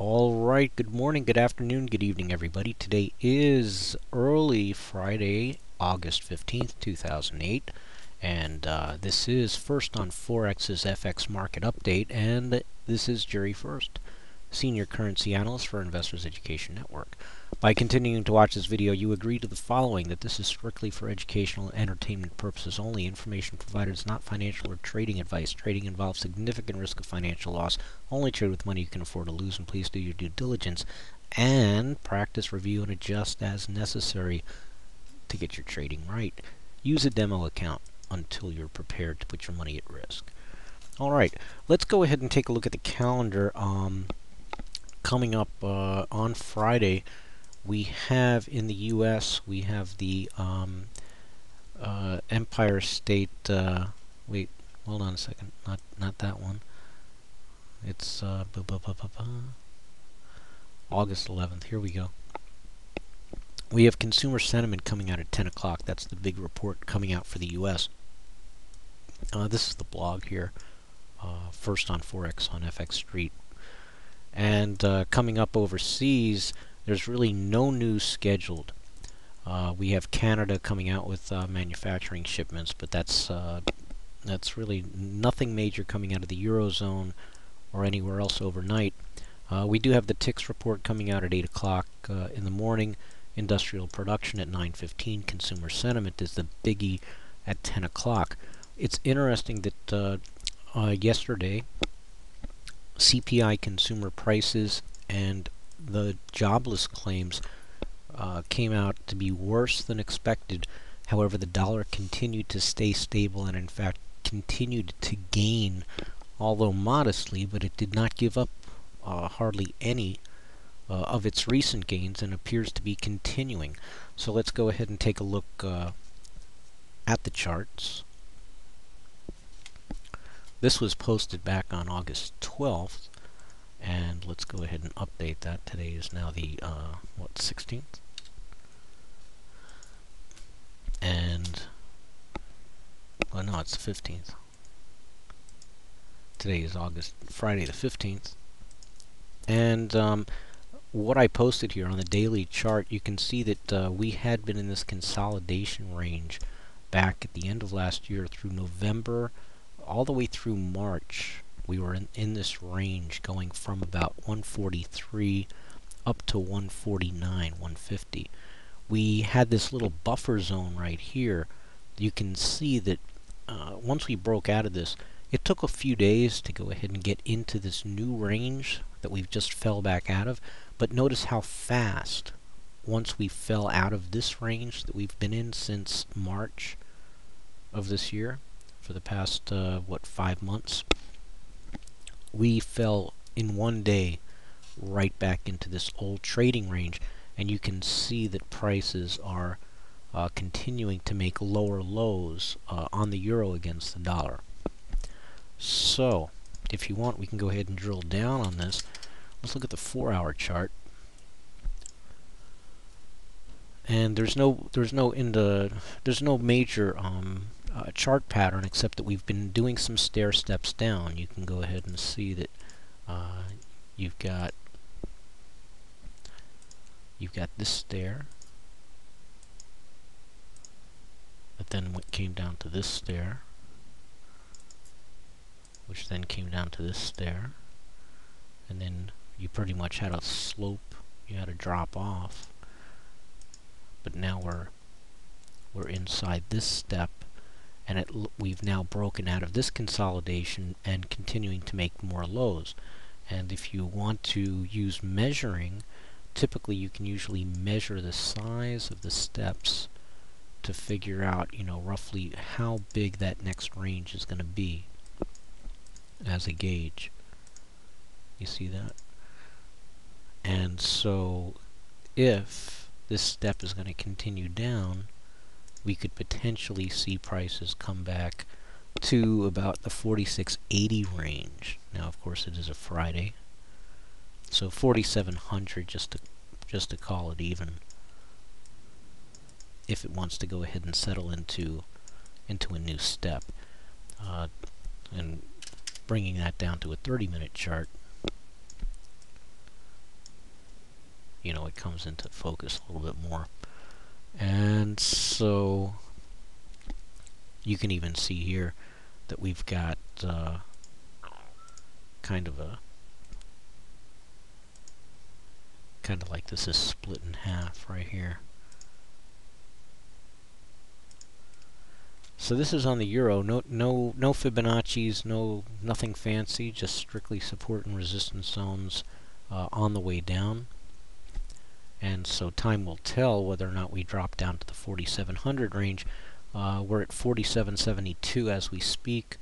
All right, good morning, good afternoon, good evening, everybody. Today is early Friday, August 15th, 2008, and this is First on Forex's FX Market Update, and this is Jerry First, Senior Currency Analyst for Investors Education Network. By continuing to watch this video, you agree to the following: that this is strictly for educational and entertainment purposes only. Information provided is not financial or trading advice. Trading involves significant risk of financial loss. Only trade with money you can afford to lose, and please do your due diligence and practice, review, and adjust as necessary to get your trading right. Use a demo account until you're prepared to put your money at risk. All right, let's go ahead and take a look at the calendar. Coming up on Friday, we have in the U.S. we have the Empire State. Wait, hold on a second. Not that one. It's August 11th. Here we go. We have consumer sentiment coming out at 10 o'clock. That's the big report coming out for the U.S. This is the blog here. First on Forex on FX Street. And coming up overseas, there's really no news scheduled. We have Canada coming out with manufacturing shipments, but that's really nothing major coming out of the Eurozone or anywhere else overnight. We do have the TICS report coming out at 8 o'clock in the morning. Industrial production at 9:15. Consumer sentiment is the biggie at 10 o'clock. It's interesting that yesterday, CPI consumer prices and the jobless claims came out to be worse than expected. However, the dollar continued to stay stable and in fact continued to gain, although modestly, but it did not give up hardly any of its recent gains and appears to be continuing. So let's go ahead and take a look at the charts. This was posted back on August 12th, and let's go ahead and update that. Today is now the 16th, and oh no, it's the 15th. Today is Friday the 15th, and what I posted here on the daily chart, you can see that we had been in this consolidation range back at the end of last year through November all the way through March. We were in this range going from about 143 up to 149, 150. We had this little buffer zone right here. You can see that once we broke out of this, it took a few days to go ahead and get into this new range that we've just fell back out of. But notice how fast, once we fell out of this range that we've been in since March of this year, for the past, 5 months, we fell in one day right back into this old trading range. And you can see that prices are continuing to make lower lows on the euro against the dollar. So, if you want, we can go ahead and drill down on this. Let's look at the 4-hour chart. And there's no major chart pattern, except that we've been doing some stair steps down. You can go ahead and see that you've got this stair, but then what came down to this stair, which then came down to this stair, and then you pretty much had a slope. You had a drop off. But now we're inside this step, and we've now broken out of this consolidation and continuing to make more lows. And if you want to use measuring, typically you can usually measure the size of the steps to figure out, roughly how big that next range is going to be as a gauge. You see that? And so if this step is going to continue down, we could potentially see prices come back to about the 46.80 range. Now, of course, it is a Friday, so 4,700 just to call it even, if it wants to go ahead and settle into a new step. And bringing that down to a 30-minute chart, you know, it comes into focus a little bit more. And so you can even see here that we've got kind of like this is split in half right here. So this is on the euro. No Fibonacci's, nothing fancy, just strictly support and resistance zones on the way down. And so time will tell whether or not we drop down to the 4,700 range. We're at 47.72 as we speak,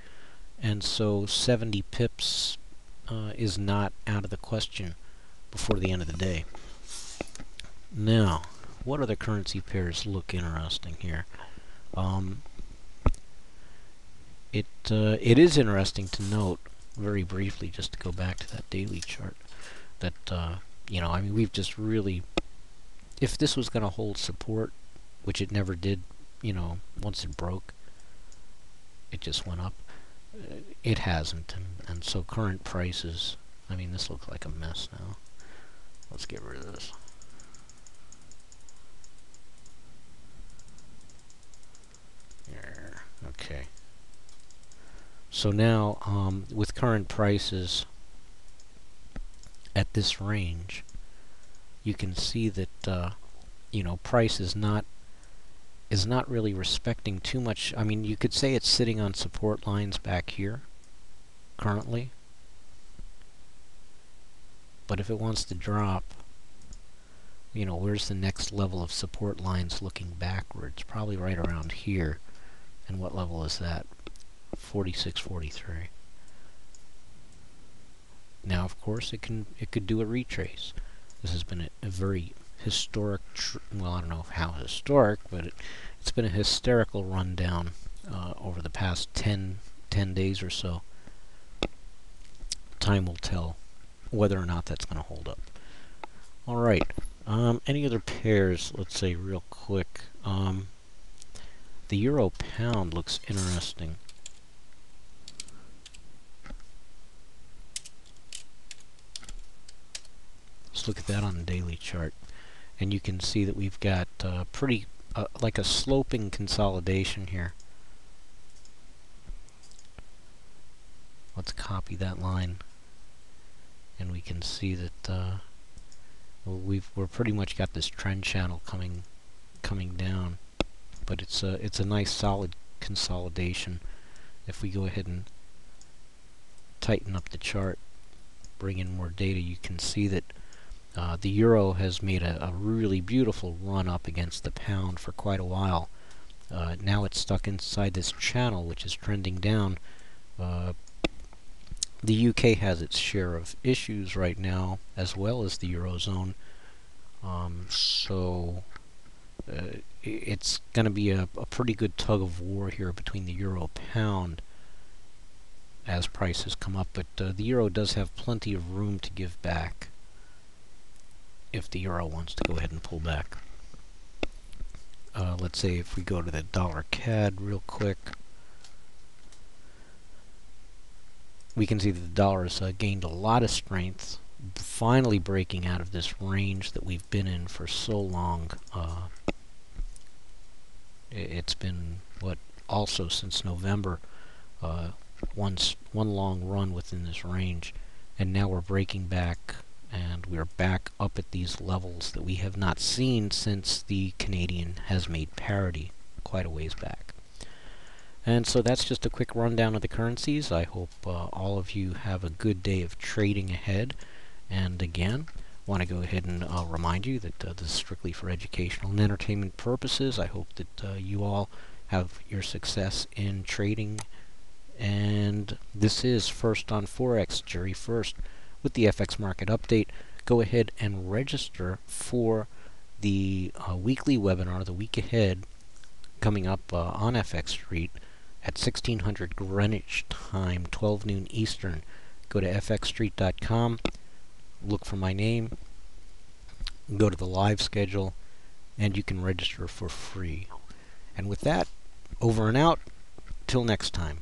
and so 70 pips is not out of the question before the end of the day. Now, what other currency pairs look interesting here? It is interesting to note, very briefly, just to go back to that daily chart, that you know, I mean, we've just really, if this was going to hold support, which it never did, you know, once it broke, it just went up. It hasn't, and so current prices, I mean, this looks like a mess now. Let's get rid of this. There. Okay. So now, with current prices at this range, you can see that you know, price is not really respecting too much. I mean, you could say it's sitting on support lines back here currently, but if it wants to drop, you know, where's the next level of support lines looking backwards? Probably right around here. And what level is that? 46.43. Now, of course, it could do a retrace. This has been a very historic, well, I don't know how historic, but it's been a hysterical rundown over the past 10 days or so. Time will tell whether or not that's going to hold up. All right. Any other pairs? Let's say real quick. The euro pound looks interesting. Let's look at that on the daily chart, and you can see that we've got pretty like a sloping consolidation here. Let's copy that line, and we can see that we're pretty much got this trend channel coming down, but it's a nice solid consolidation. If we go ahead and tighten up the chart, bring in more data, you can see that the euro has made a really beautiful run up against the pound for quite a while. Now it's stuck inside this channel, which is trending down. The UK has its share of issues right now, as well as the Eurozone. So it's going to be a pretty good tug of war here between the euro pound as prices come up. But the euro does have plenty of room to give back if the euro wants to go ahead and pull back. Let's say if we go to the dollar CAD real quick, we can see that the dollar has gained a lot of strength, finally breaking out of this range that we've been in for so long. It's been, what, also since November, one long run within this range, and now we're breaking back, and we're back up at these levels that we have not seen since the Canadian has made parity quite a ways back. And so that's just a quick rundown of the currencies. I hope all of you have a good day of trading ahead. And again, want to go ahead and remind you that this is strictly for educational and entertainment purposes. I hope that you all have your success in trading. And this is First on Forex, Jerry First, with the FX Market Update. Go ahead and register for the weekly webinar, the week ahead, coming up on FX Street at 1600 Greenwich time, 12 noon Eastern. Go to fxstreet.com, look for my name, go to the live schedule, and you can register for free. And with that, over and out, till next time.